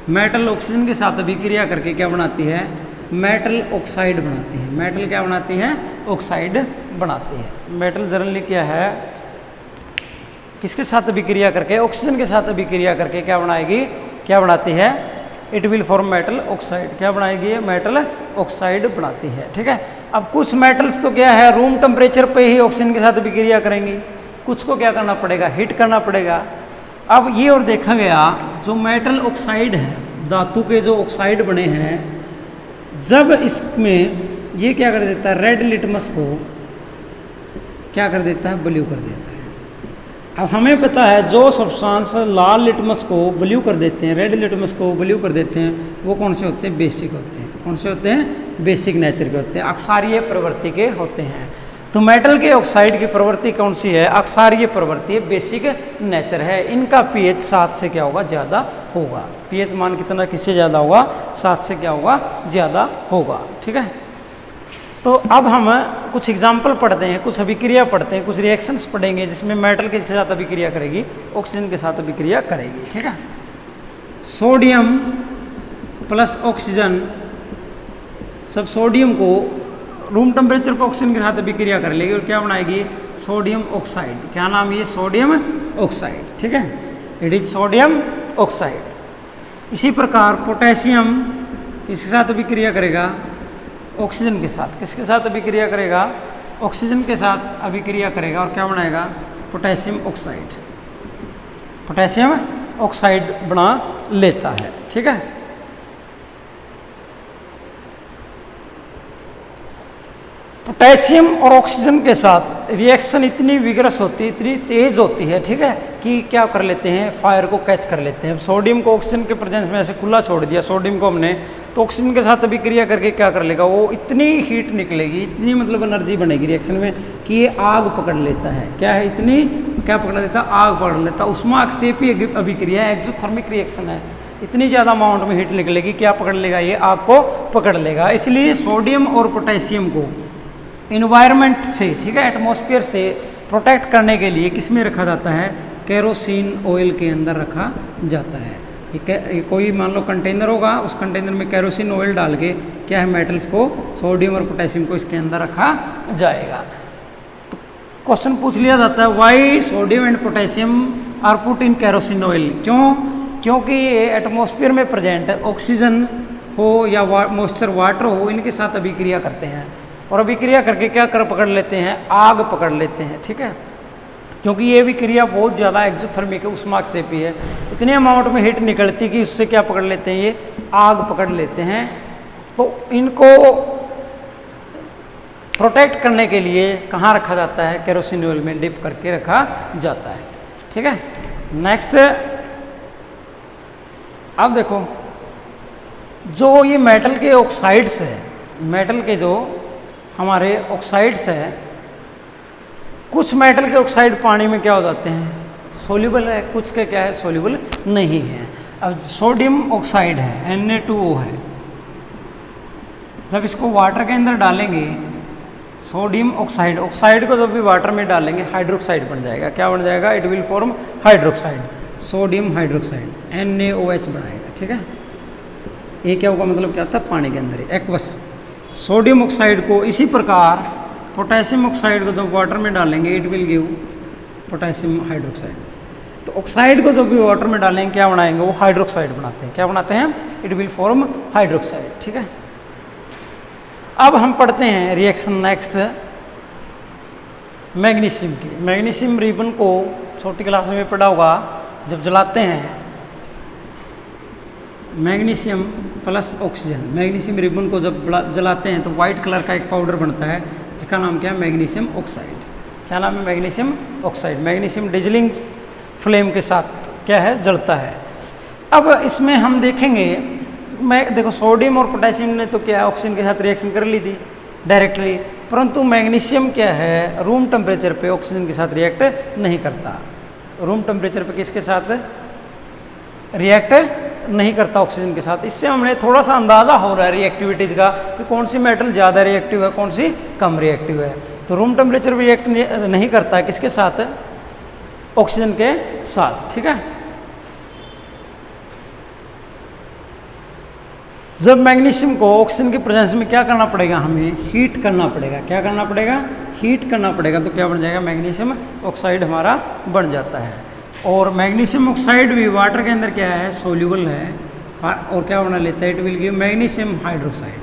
metal oxygen के साथ अभिक्रिया करके क्या बनाती है, मेटल ऑक्साइड बनाती है। मेटल क्या बनाती है, ऑक्साइड बनाती है। मेटल जनरली क्या है, किसके साथ अभिक्रिया करके, ऑक्सीजन के साथ अभिक्रिया करके क्या बनाएगी, क्या बनाती है, it will form metal oxide. क्या बनाएगी, मेटल ऑक्साइड बनाती है। ठीक है, अब कुछ मेटल्स तो क्या है, रूम टेम्परेचर पे ही ऑक्सीजन के साथ अभिक्रिया करेंगी, कुछ को क्या करना पड़ेगा, हीट करना पड़ेगा। अब ये और देखा गया, जो मेटल ऑक्साइड है, धातु के जो ऑक्साइड बने हैं, जब इसमें ये क्या कर देता है, रेड लिटमस को क्या कर देता है, ब्लू कर देता है। अब हमें पता है जो सब्सटेंस लाल लिटमस को ब्लू कर देते हैं, रेड लिटमस को ब्लू कर देते हैं, वो कौन से होते हैं, बेसिक होते हैं। कौन से होते हैं, बेसिक नेचर के होते हैं, अक्षारीय प्रवृत्ति के होते हैं। तो मेटल के ऑक्साइड की प्रवृत्ति कौन सी है, अक्षारीय प्रवृत्ति है, बेसिक नेचर है। इनका पीएच 7 से क्या होगा, ज़्यादा होगा। पीएच मान कितना, किससे ज़्यादा होगा, 7 से क्या होगा, ज़्यादा होगा। ठीक है, तो अब हम कुछ एग्जाम्पल पढ़ते हैं, कुछ अभिक्रिया पढ़ते हैं, कुछ रिएक्शंस पढ़ेंगे जिसमें मेटल के साथ अभिक्रिया करेगी, ऑक्सीजन के साथ अभिक्रिया करेगी। ठीक है, सोडियम प्लस ऑक्सीजन, सब सोडियम को रूम टेम्परेचर पर ऑक्सीजन के साथ अभिक्रिया कर लेगी और क्या बनाएगी, सोडियम ऑक्साइड। क्या नाम है, ये सोडियम ऑक्साइड। ठीक है, इट इज सोडियम ऑक्साइड। इसी प्रकार पोटेशियम इसके साथ अभिक्रिया करेगा ऑक्सीजन के साथ, किसके साथ अभिक्रिया करेगा, ऑक्सीजन के साथ अभिक्रिया करेगा और क्या बनाएगा, पोटेशियम ऑक्साइड। पोटेशियम ऑक्साइड बना लेता है। ठीक है, पोटेशियम और ऑक्सीजन के साथ रिएक्शन इतनी विगरस होती है, इतनी तेज होती है, ठीक है, कि क्या कर लेते हैं, फायर को कैच कर लेते हैं। सोडियम को ऑक्सीजन के प्रेजेंस में ऐसे खुला छोड़ दिया, सोडियम को हमने, तो ऑक्सीजन के साथ अभिक्रिया करके क्या कर लेगा, वो इतनी हीट निकलेगी, इतनी मतलब एनर्जी बनेगी रिएक्शन में कि ये आग पकड़ लेता है। क्या है, इतनी क्या पकड़ लेता है, आग पकड़ लेता है। उष्माक्षेपी अभिक्रिया है, एक्सोथर्मिक रिएक्शन है, इतनी ज़्यादा अमाउंट में हीट निकलेगी, क्या पकड़ लेगा, ये आग को पकड़ लेगा। इसलिए सोडियम और पोटेशियम को इन्वायरमेंट से, ठीक है, एटमॉस्फेयर से प्रोटेक्ट करने के लिए किस में रखा जाता है, केरोसिन ऑयल के अंदर रखा जाता है। ये कोई मान लो कंटेनर होगा, उस कंटेनर में केरोसिन ऑयल डाल के क्या है, मेटल्स को, सोडियम और पोटेशियम को इसके अंदर रखा जाएगा। तो क्वेश्चन पूछ लिया जाता है, why sodium and potassium are put in kerosene oil. क्यों, क्योंकि ये एटमॉस्फेयर में प्रेजेंट ऑक्सीजन हो या मॉइस्चर वाटर हो, इनके साथ अभिक्रिया करते हैं और अभिक्रिया करके क्या कर पकड़ लेते हैं, आग पकड़ लेते हैं। ठीक है, क्योंकि ये भी क्रिया बहुत ज़्यादा एक्सोथर्मिक उष्माक्षेपी है, इतने अमाउंट में हीट निकलती कि उससे क्या पकड़ लेते हैं, ये आग पकड़ लेते हैं। तो इनको प्रोटेक्ट करने के लिए कहाँ रखा जाता है, केरोसिन ऑयल में डिप करके रखा जाता है। ठीक है, नेक्स्ट अब देखो जो ये मेटल के ऑक्साइड्स है, मेटल के जो हमारे ऑक्साइड्स है, कुछ मेटल के ऑक्साइड पानी में क्या हो जाते हैं, सोल्यूबल है, कुछ के क्या है, सोल्यूबल नहीं है। अब सोडियम ऑक्साइड है, Na2O है, जब इसको वाटर के अंदर डालेंगे, सोडियम ऑक्साइड, ऑक्साइड को जब भी वाटर में डालेंगे हाइड्रोक्साइड बन जाएगा। क्या बन जाएगा, it will form hydroxide, sodium hydroxide, NaOH बनाएगा। ठीक है, ये क्या होगा, मतलब क्या होता है, पानी के अंदर ही एक्वस। सोडियम ऑक्साइड को इसी प्रकार पोटेशियम ऑक्साइड को जब वाटर में डालेंगे, it will give potassium hydroxide. तो ऑक्साइड को जब भी वाटर में डालेंगे क्या बनाएंगे, वो हाइड्रोक्साइड बनाते हैं। क्या बनाते हैं, इट विल फॉर्म हाइड्रोक्साइड। ठीक है, अब हम पढ़ते हैं रिएक्शन नेक्स्ट मैग्नीशियम की। मैग्नीशियम रिबन को छोटी क्लास में पढ़ा होगा, जब जलाते हैं magnesium plus oxygen, magnesium ribbon को जब जलाते हैं तो वाइट कलर का एक पाउडर बनता है जिसका नाम क्या है, मैग्नीशियम ऑक्साइड। क्या नाम है, magnesium oxide. Magnesium dazzling flame के साथ क्या है, जलता है। अब इसमें हम देखेंगे, मैं देखो सोडियम और पोटेशियम ने तो क्या ऑक्सीजन के साथ रिएक्शन कर ली थी डायरेक्टली, परंतु मैग्नीशियम क्या है, रूम टेम्परेचर पे ऑक्सीजन के साथ रिएक्ट नहीं करता। रूम टेम्परेचर पे किसके साथ रिएक्ट नहीं करता, ऑक्सीजन के साथ। इससे हमें थोड़ा सा अंदाज़ा हो रहा है रिएक्टिविटीज़ का कि कौन सी मेटल ज़्यादा रिएक्टिव है, कौन सी कम रिएक्टिव है। तो रूम टेम्परेचर पे रिएक्ट नहीं करता है, किसके साथ, ऑक्सीजन के साथ। ठीक है, जब मैग्नीशियम को ऑक्सीजन की प्रेजेंस में क्या करना पड़ेगा, हमें हीट करना पड़ेगा। क्या करना पड़ेगा, हीट करना पड़ेगा। तो क्या बन जाएगा, मैग्नीशियम ऑक्साइड हमारा बन जाता है। और मैग्नीशियम ऑक्साइड भी वाटर के अंदर क्या है, सोल्यूबल है, और क्या बना लेता है, it will give magnesium hydroxide.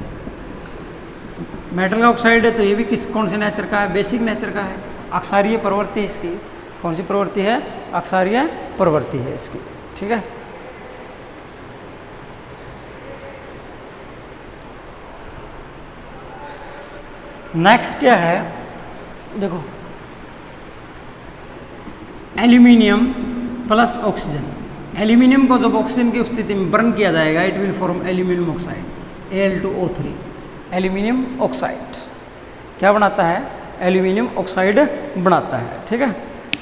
Metal का ऑक्साइड है तो ये भी कौन से नेचर का है, बेसिक नेचर का है, अक्षारीय प्रवृत्ति इसकी। कौन सी प्रवृत्ति है, अक्षारीय प्रवृत्ति है इसकी। ठीक है, नेक्स्ट क्या है, देखो एल्यूमिनियम प्लस ऑक्सीजन। एल्यूमिनियम को जब ऑक्सीजन की स्थिति में बर्न किया जाएगा, it will form aluminium oxide, Al2O3, aluminium oxide. क्या बनाता है, एल्यूमिनियम ऑक्साइड बनाता है। ठीक है,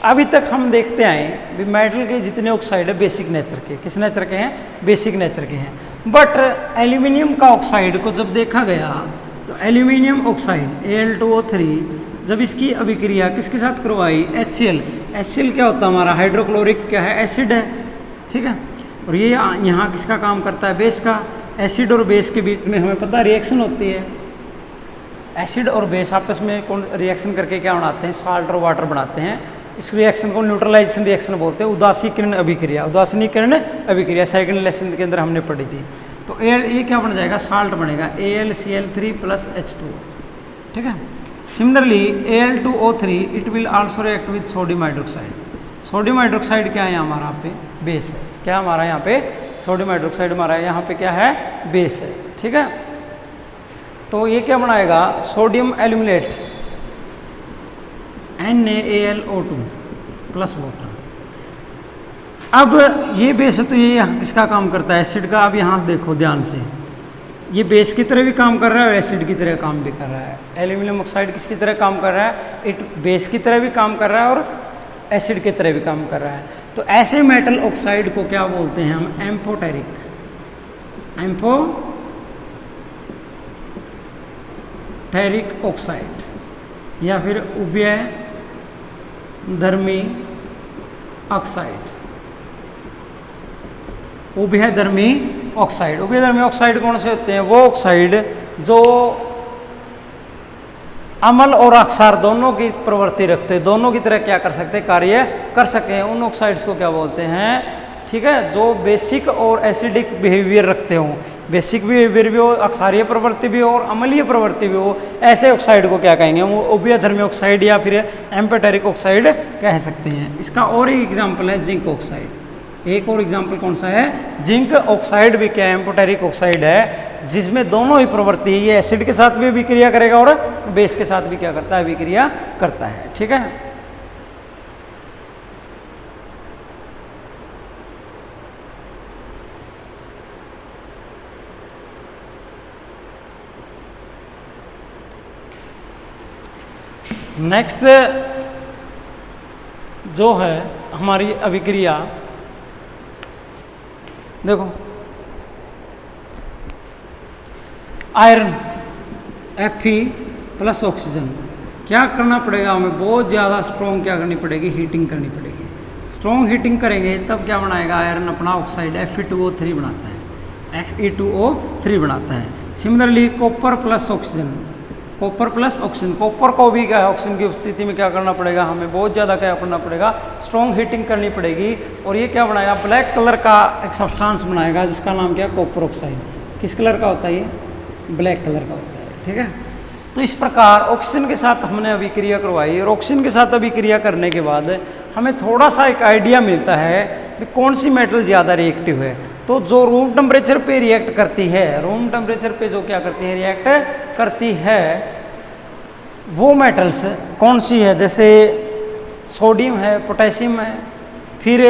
अभी तक हम देखते आए भी मेटल के जितने ऑक्साइड है बेसिक नेचर के, किस नेचर के हैं, बेसिक नेचर के हैं। बट एल्यूमिनियम का ऑक्साइड को जब देखा गया तो एल्यूमिनियम ऑक्साइड Al2O3 जब इसकी अभिक्रिया किसके साथ करवाई, HCl। HCl क्या होता है हमारा, हाइड्रोक्लोरिक क्या है, एसिड है। ठीक है, और ये यहाँ किसका काम करता है, बेस का। एसिड और बेस के बीच में हमें पता रिएक्शन होती है, एसिड और बेस आपस में कौन रिएक्शन करके क्या बनाते हैं, साल्ट और वाटर बनाते हैं। इस रिएक्शन को न्यूट्रलाइजेशन रिएक्शन बोलते हैं, उदासीकरण अभिक्रिया। उदासीनीकरण अभिक्रिया सेकंड लेसन के अंदर हमने पढ़ी थी। तो ये क्या बन जाएगा, साल्ट बनेगा, AlCl3 प्लस H2। ठीक है, similarly Al2O3 it will also react with sodium hydroxide. Sodium hydroxide क्या है हमारा यहाँ पे, बेस है। क्या हमारा यहाँ पे, सोडियम हाइड्रोक्साइड हमारा यहाँ पे क्या है, बेस है। ठीक है, तो ये क्या बनाएगा, sodium aluminate NaAlO2 plus water. अब ये बेस है तो ये किसका काम करता है, एसिड का। अब यहाँ देखो ध्यान से, ये बेस की तरह भी काम कर रहा है और एसिड की तरह काम भी कर रहा है। एल्यूमिनियम ऑक्साइड किसकी तरह काम कर रहा है, इट बेस की तरह भी काम कर रहा है और एसिड की तरह भी काम कर रहा है। तो ऐसे मेटल ऑक्साइड को क्या बोलते हैं हम, एम्फोटेरिक, एम्फोटेरिक ऑक्साइड या फिर उभयधर्मी ऑक्साइड। उभयधर्मी ऑक्साइड, उभयधर्मी ऑक्साइड कौन से होते हैं, वो ऑक्साइड जो अम्ल और अक्षार दोनों की प्रवृत्ति रखते हैं, दोनों की तरह क्या कर सकते हैं, कार्य कर सकते हैं। उन ऑक्साइड्स को क्या बोलते हैं, ठीक है, जो बेसिक और एसिडिक बिहेवियर रखते हो, बेसिक बिहेवियर भी हो, अक्षारीय प्रवृत्ति भी हो और अम्लीय प्रवृत्ति भी हो, ऐसे ऑक्साइड को क्या कहेंगे, वो उभयधर्मी ऑक्साइड या फिर एम्फोटेरिक ऑक्साइड कह सकते हैं। इसका और एक एग्जाम्पल है जिंक ऑक्साइड। एक और एग्जाम्पल कौन सा है, जिंक ऑक्साइड भी क्या है, एम्फोटेरिक ऑक्साइड है, जिसमें दोनों ही प्रवृत्ति है, ये एसिड के साथ भी विक्रिया करेगा और बेस के साथ भी क्या करता है, विक्रिया करता है। ठीक है, नेक्स्ट जो है हमारी अभिक्रिया, देखो आयरन Fe प्लस ऑक्सीजन, क्या करना पड़ेगा हमें, बहुत ज़्यादा स्ट्रॉन्ग क्या करनी पड़ेगी, हीटिंग करनी पड़ेगी। स्ट्रॉन्ग हीटिंग करेंगे तब क्या बनाएगा, आयरन अपना ऑक्साइड Fe2O3 बनाता है, Fe2O3 बनाता है। Similarly copper plus oxygen, copper plus oxygen, copper को भी क्या है, ऑक्सीजन की उपस्थिति में क्या करना पड़ेगा, हमें बहुत ज़्यादा क्या करना पड़ेगा, स्ट्रॉन्ग हीटिंग करनी पड़ेगी, और ये क्या बनाएगा, ब्लैक कलर का एक सब्सटेंस बनाएगा जिसका नाम क्या है, कॉपर ऑक्साइड। किस कलर का होता है ये, ब्लैक कलर का होता है। ठीक है, तो इस प्रकार ऑक्सीजन के साथ हमने अभिक्रिया करवाई, और ऑक्सीजन के साथ अभिक्रिया करने के बाद हमें थोड़ा सा एक आइडिया मिलता है कि कौन सी मेटल ज़्यादा रिएक्टिव है। तो जो रूम टेम्परेचर पे रिएक्ट करती है, रूम टेम्परेचर पे जो क्या करती है, रिएक्ट करती है, वो मेटल्स कौन सी है, जैसे सोडियम है, पोटेशियम है, फिर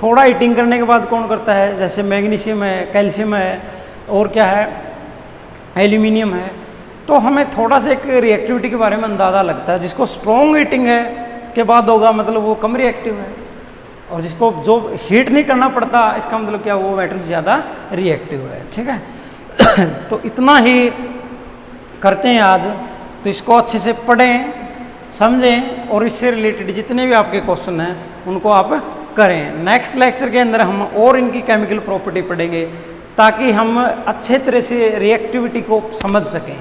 थोड़ा हीटिंग करने के बाद कौन करता है, जैसे मैग्नीशियम है, कैल्शियम है, और क्या है, एल्यूमिनियम है। तो हमें थोड़ा सा एक रिएक्टिविटी के बारे में अंदाज़ा लगता है, जिसको स्ट्रॉन्ग हीटिंग है के बाद होगा मतलब वो कम रिएक्टिव है, और जिसको जो हीट नहीं करना पड़ता इसका मतलब क्या, वो मेटल्स ज़्यादा रिएक्टिव है। ठीक है तो इतना ही करते हैं आज, तो इसको अच्छे से पढ़ें, समझें, और इससे रिलेटेड जितने भी आपके क्वेश्चन हैं उनको आप करें। नेक्स्ट लेक्चर के अंदर हम और इनकी केमिकल प्रॉपर्टी पढ़ेंगे, ताकि हम अच्छे तरह से रिएक्टिविटी को समझ सकें,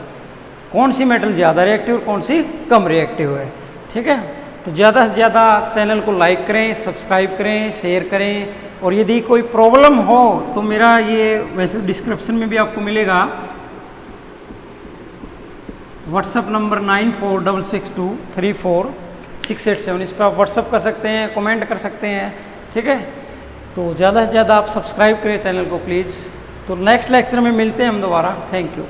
कौन सी मेटल ज़्यादा रिएक्टिव और कौन सी कम रिएक्टिव है। ठीक है, तो ज़्यादा से ज़्यादा चैनल को लाइक करें, सब्सक्राइब करें, शेयर करें, और यदि कोई प्रॉब्लम हो तो मेरा ये वैसे डिस्क्रिप्शन में भी आपको मिलेगा व्हाट्सअप नंबर 9466234687, इस पर आप व्हाट्सअप कर सकते हैं, कमेंट कर सकते हैं। ठीक है, तो ज़्यादा से ज़्यादा आप सब्सक्राइब करें चैनल को प्लीज़। तो नेक्स्ट लेक्चर में मिलते हैं हम दोबारा। Thank you.